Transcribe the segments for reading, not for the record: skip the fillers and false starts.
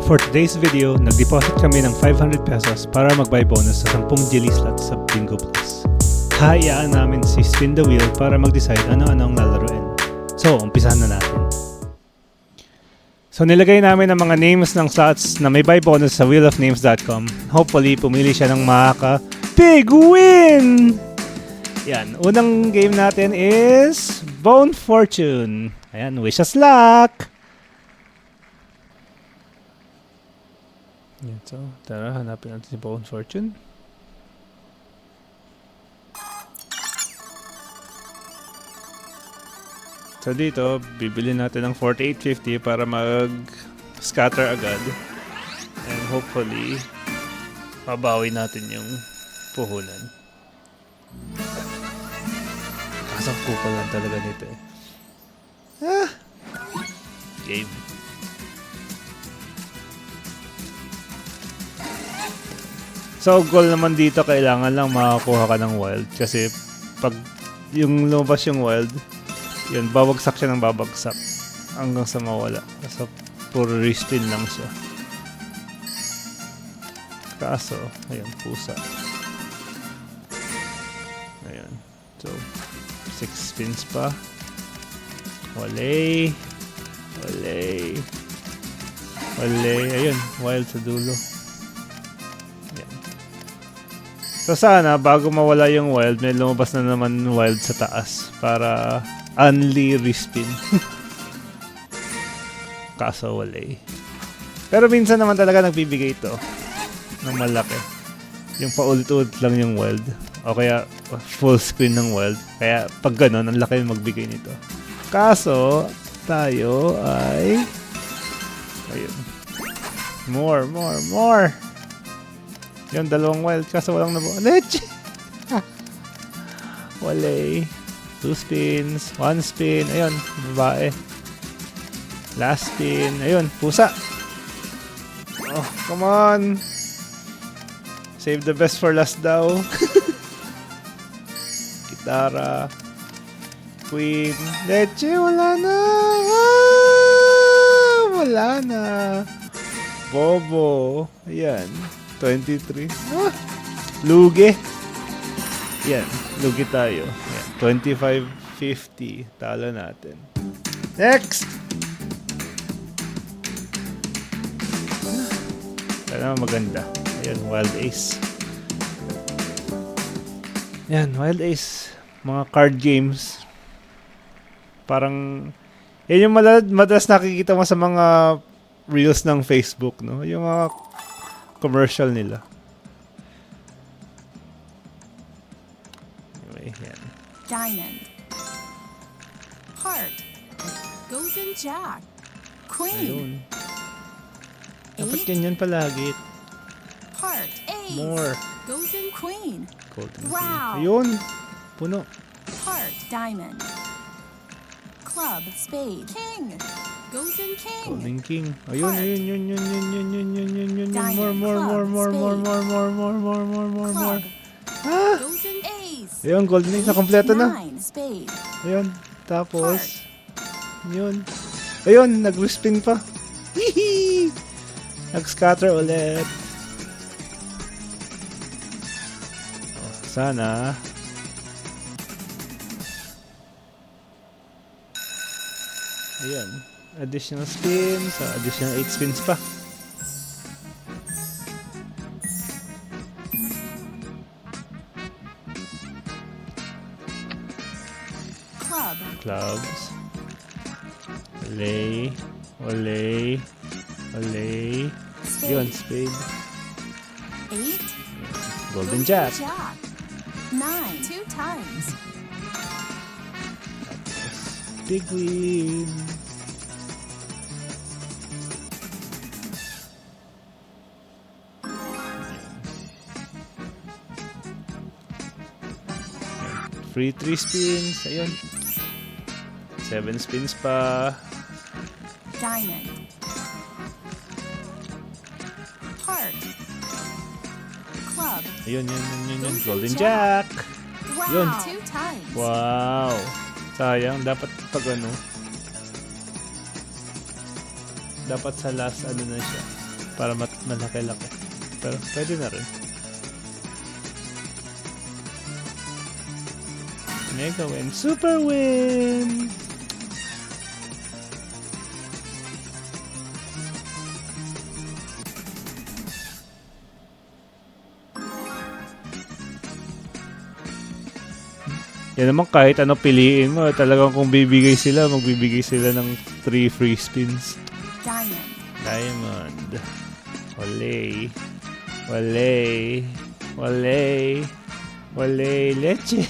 For today's video, nag-deposit kami ng 500 pesos para mag-buy bonus sa 10 Jelly slots sa Bingo Plus. Hayaan namin si Spin the Wheel para mag-decide ano-ano ang lalaruin. So, umpisahan na natin. So, nilagay namin ang mga names ng slots na may buy bonus sa wheelofnames.com. Hopefully, pumili siya ng big win! Yan, unang game natin is Bone Fortune. Ayan, wish us luck! Yan, so, tara, hanapin natin si Bone Fortune. So dito, bibili natin ng 4850 para mag-scatter agad. And hopefully, mabawi natin yung puhunan. Kasang kupal lang talaga nito eh. Game. So, goal naman dito, kailangan lang makakuha ka ng wild. Kasi, pag yung lumabas yung wild, yun, babagsak siya ng babagsak. Hanggang sa mawala. So, puro respin lang siya. Kaso, ayun, pusa. Ayun. So, 6 spins pa. Walay. Walay. Walay. Ayun, wild sa dulo. So sana, bago mawala yung wild, may lumabas na naman wild sa taas para only respin. Kaso walay. Pero minsan naman talaga nagbibigay ito ng malaki. Yung paulit-ulit lang yung wild. O kaya full screen ng wild. Kaya pag ganun, ang laki yung magbigay nito. Kaso, tayo ay... ayun. More. Yung dalawang wild kaso walang nabuo. Leche! Walay. 2 spins. 1 spin. Ayun. Babae. Last spin. Ayun. Pusa. Oh, come on. Save the best for last daw. Kitara. Queen. Leche. Wala na. Wala na. Bobo. Ayan. 23. Lugi. Yan. Lugi tayo. Yan. 25.50. Talo natin. Next! Yan naman maganda. Ayan, Wild Ace. Yan, Wild Ace. Mga card games. Parang, yan yung madalas nakikita mo sa mga reels ng Facebook, no? Yung mga commercial nila. Anyway, yan. Diamond. Heart. Golden Jack. Queen. Ayun. Dapat ganyan palagi. Heart. Ace. More. Golden Queen. Golden Wow. Queen. Ayun. Puno. Heart. Diamond. Club. Spade. King. Golden King. Golden King. Ayun. Yun. Diamond. More. Club. Golden Ace. Ayun, Golden Ace. Nakompleto na. 9. Spade. Ayun. Tapos, yun. Ayun, nag-respin pa. Hihi! Nag-scatter ulit. Oh, sana. Ayun. Additional spins. Additional 8 spins pa. Clubs. Olay. Yun, spade. 8. Golden Jack. 9. 2 times. Big win. Free 3 spins. Ayun. 7 spins pa. Diamond. Heart. Club. Ayun. Golden Jack. Wow. Yun. 2 times. Wow. Sayang. Dapat pag ano. Dapat sa last ano na siya. Para malaki-laki. Pero pwede na rin. Mega win. Super win! Yan naman kahit ano piliin mo, talagang kung bibigay sila, magbibigay sila ng 3 free spins. Diamond. Diamond. Wale. Wale. Wale. Wale. Leche.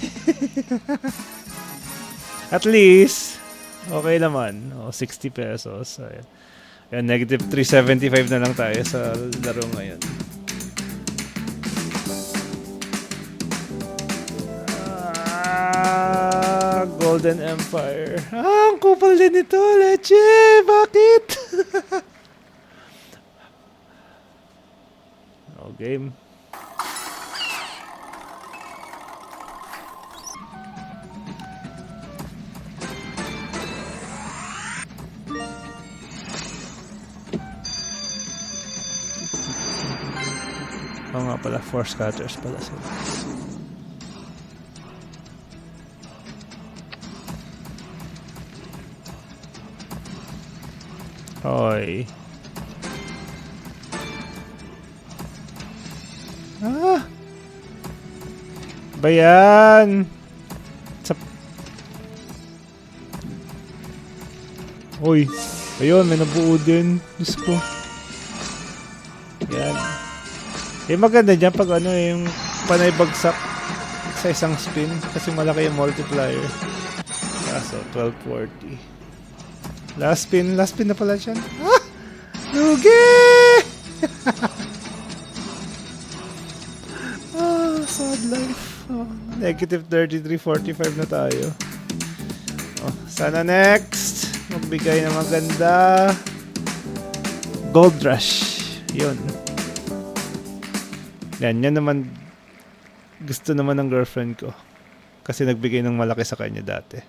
At least, okay naman. O, 60 pesos. Ayan. Ayan, negative 375 na lang tayo sa laro ngayon. Golden Empire. Ang kupal din ito, Leche! Bakit? Oh, game. Oo nga pala, 4 scatters pala sila. Hoy. Ah! Bayan! Hoy. Ayun, may nabuo din. Diyos ko. Yan. Eh, maganda dyan pag ano yung panay bagsak sa isang spin kasi malaki yung multiplier. Kaso, 1240. Last spin na pala siya. Ah! Lugi! Ah, sad life. Oh, negative 33.45 na tayo. Oh, sana next. Magbigay na maganda. Gold Rush. Yun. Yan naman. Gusto naman ng girlfriend ko. Kasi nagbigay ng malaki sa kanya dati.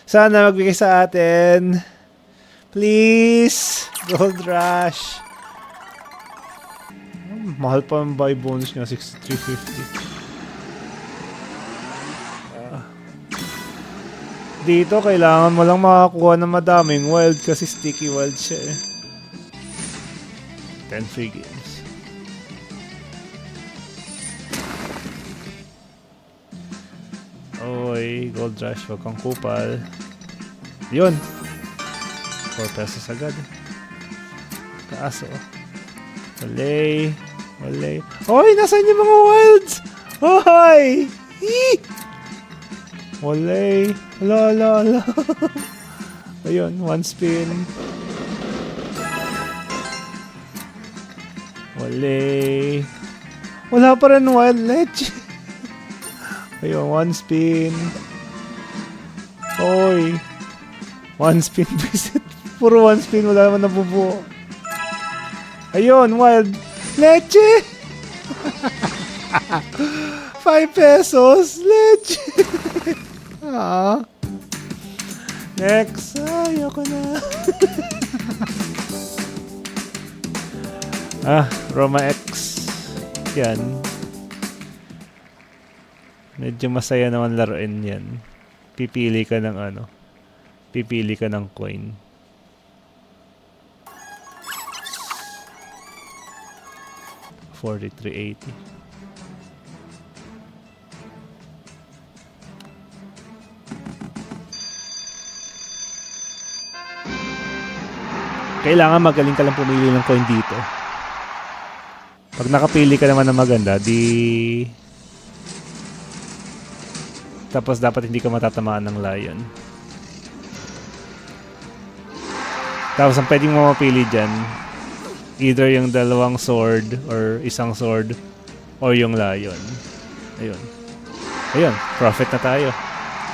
Sana magbigay sa atin. Please! Gold Rush! Mahal pa ang buy bonus niya, 6350. Dito, kailangan mo lang makakuha ng madaming wild kasi sticky wild siya eh. 10 free games. Oy, Gold Rush, wag kang kupal. Yun! 4 pesos agad. Kaso. Walay. Walay. Hoy! Nasaan yung mga wilds? Hoy! Eee! Walay. Ala. Ayun, 1 spin. Walay. Wala pa rin wild ledge. Ayun, 1 spin. Hoy! 1 spin visit. Puro 1 spin, wala naman nabubuo. Ayun, wild. Leche! 5 pesos. Leche! Ah. Next. Ayoko na. Roma X. Yan. Medyo masaya naman laruin yan. Pipili ka ng ano. Pipili ka ng coin. $43.80. Kailangan magaling ka lang pumili ng coin dito. Pag nakapili ka naman ng maganda, di... Tapos dapat hindi ka matatamaan ng lion. Tapos ang pwedeng mo mapili dyan, either yung dalawang sword or isang sword or yung lion. Ayun. Ayun, profit na tayo.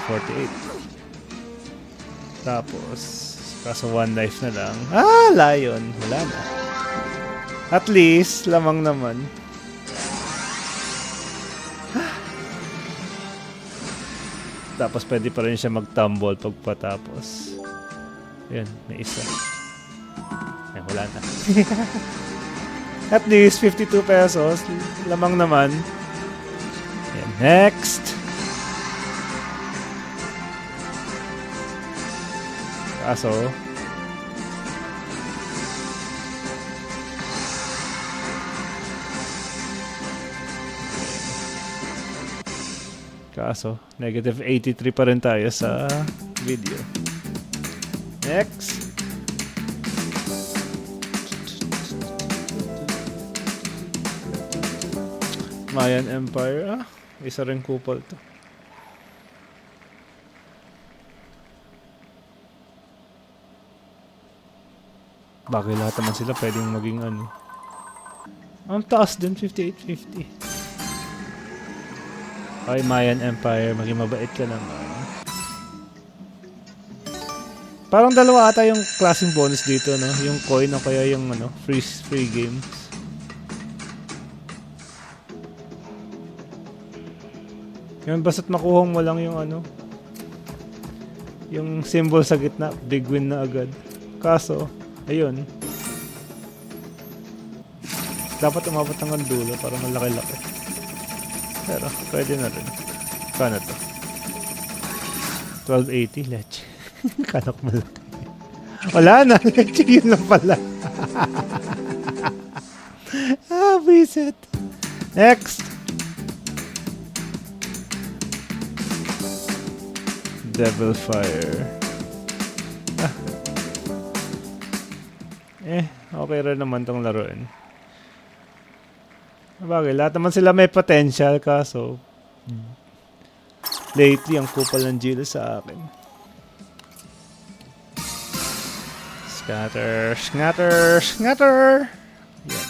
48. Tapos, kaso 1 life na lang. Lion. Wala na. At least, lamang naman. Tapos pwede pa rin siya mag-tumble pagpatapos. Ayun, may isa. Ay, wala na. At least 52 pesos. Lamang naman. Ayan, next. Kaso, negative 83 pa rin tayo sa video. Next. Mayan Empire. Isa rin kupal to. Bagay lahat naman sila pwedeng maging ano. Ang taas din, 5850. Okay, Mayan Empire, maging mabait ka naman. Parang dalawa ata yung klaseng bonus dito, no? Yung coin o kaya yung ano, free games. Yan, basta't makuha mo lang yung ano, yung symbol sa gitna, big win na agad. Kaso, ayun. Dapat umabot hanggang dulo para malaki-laki. Pero, pwede na rin. Kano to? 1280, leche. Kanok malaki. Wala na, leche. Yun lang pala. Visit. Next. Devil Fire. Okay rin naman tong laruin. Bagay, lahat naman sila may potential, kaso lately ang kupal ng Jill sa akin. Scatter. Yan.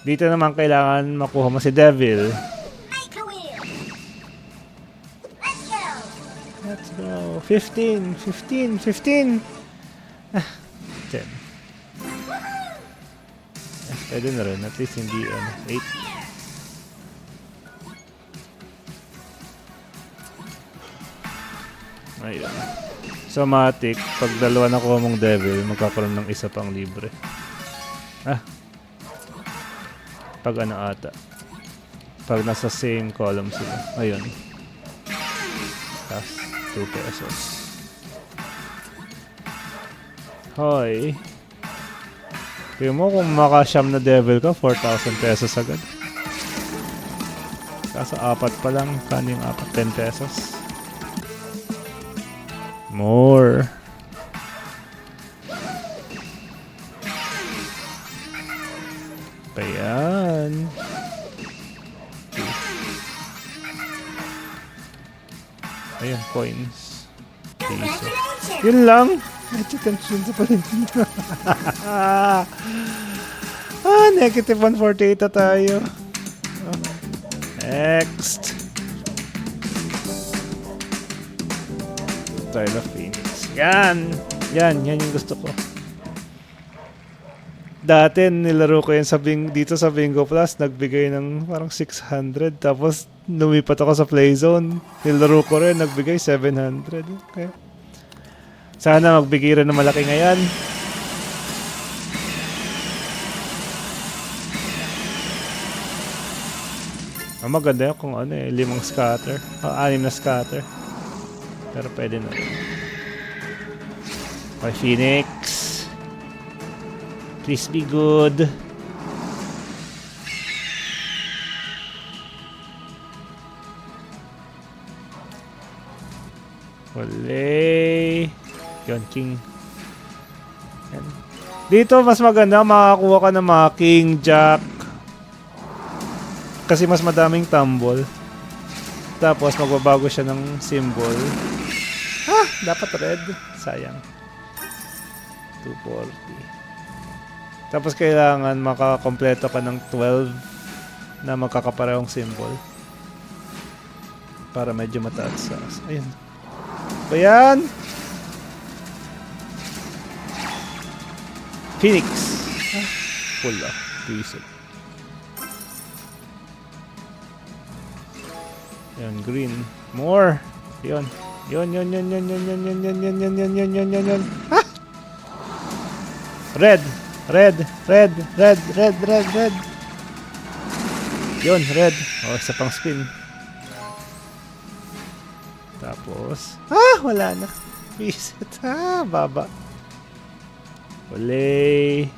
Dito naman kailangan makuha mo si Devil. Let's go. 15. 10. Pwede na rin. At least hindi 8. Ayun. So, matik. Pag dalawa nakuha mong Devil, magkakaroon ng isa pang libre. Pag ano ata. Pag nasa same column sila. Ayun. Tapos, 2 pesos. Hoy. Kaya mo kung makasyam na Devil ka, 4,000 pesos agad. Kaso 4 pa lang. Kano yung 4? 10 pesos. More. Ayan. Ayan, coins. Piso. Yun lang. Attention sa palintin. Negative 148 na tayo. Next. Trial of Phoenix. Yan yung gusto ko. Dati nilaro ko yan dito sa Bingo Plus, nagbigay ng parang 600, tapos lumipat ako sa Playzone. Nilaro ko rin, nagbigay 700. Okay. Sana magbigay rin ng malaki ngayon. Maganda yun kung 5 scatter. 6 na scatter. Pero pwede na rin. Okay, Phoenix. Please be good. Wale. Yon, King. Yan. Dito, mas maganda makakuha ka ng mga King, Jack. Kasi mas madaming tumble. Tapos, magbabago siya ng symbol. Dapat red. Sayang. 240. Tapos, kailangan makakompleto ka ng 12 na magkakaparehong symbol. Para medyo mataas. Ayun. Ayan. Phoenix. Full piso. Yan, green. More. Yon. Yon. Red. Red. Yun, red. O, isa pang spin. Tapos, wala na. Reset. Baba. Wale.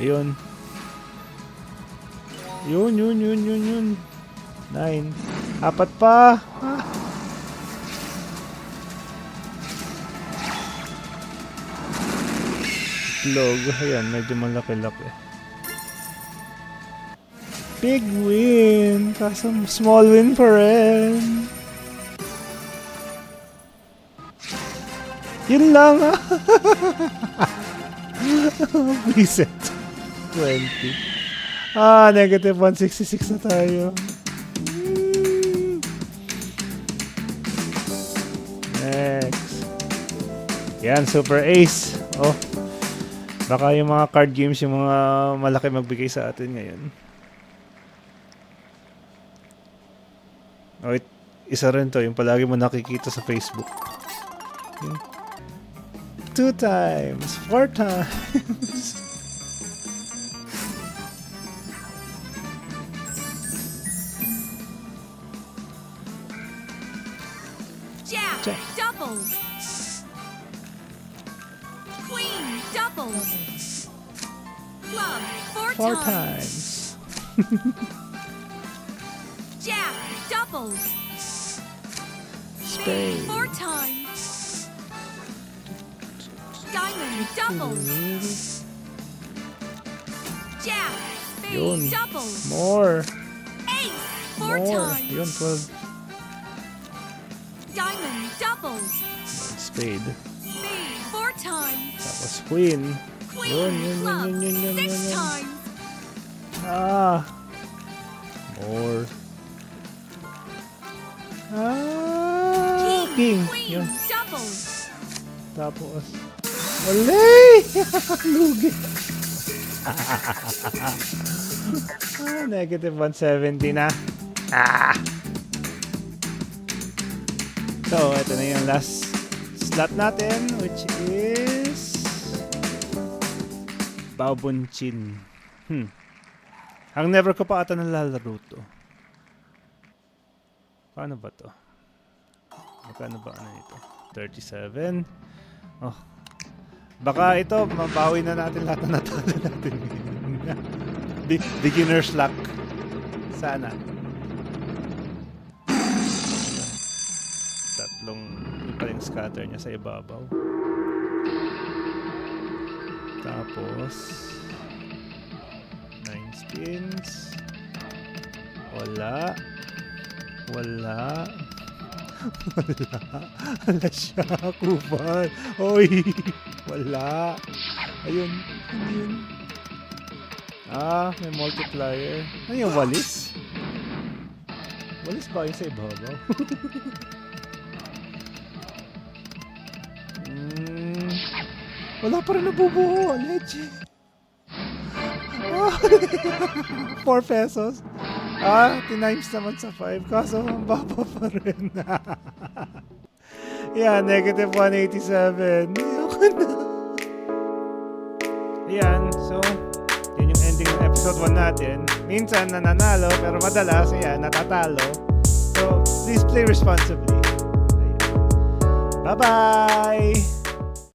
Ayun. Yun. 9. Apat pa. Itlog. Ayan, medyo malaki-laki. Big win. Kaso small win pa rin. Yun lang Reset. 20. Negative 166 na tayo. Next. Yan, Super Ace. Oh. Baka yung mga card games, yung mga malaki magbigay sa atin ngayon. Oh, isa rin to, yung palagi mo nakikita sa Facebook. 2 times, 4 times. Jack, Jack. double. Queen, double. Club, 4 4 times. times. Jack, double. Spade. 4 times. Diamond, double. Jack, spade, Yun. double. More. Ace, 4 More. times. Yun, 12. Diamond, double. Spade. Spade, 4 times. Tapos queen. Queen, club, 6 yun. times. More. King, King. queen, Yun. double. Tapos. Walay! Lugi. Negative 170 na. So, ito na yung last slot natin, which is Baobunchin. Ang never ko pa ata nalalaro to. Paano ba to? Magkano ba ano ito? 37. Oh. Baka ito, mabawi na natin lahat na natalo natin. Beginner's luck. Sana. Tatlong yun pa rin scatter niya sa ibabaw. Tapos 9 spins. Wala. Hala siya, kuban. Oy, wala. Ayun, yun. May multiplier. Ano yung walis? Walis ba yun sa ibabaw? Wala pa rin nabubuo. Legit. 4 pesos. Tinimes naman sa 5. Kaso, ang baba pa rin. Yeah, negative 187. Ayoko na. Ayan, so, yun yung ending ng episode 1 natin. Minsan nananalo, pero madalas, ayan, natatalo. So, please play responsibly. Ayan. Bye-bye!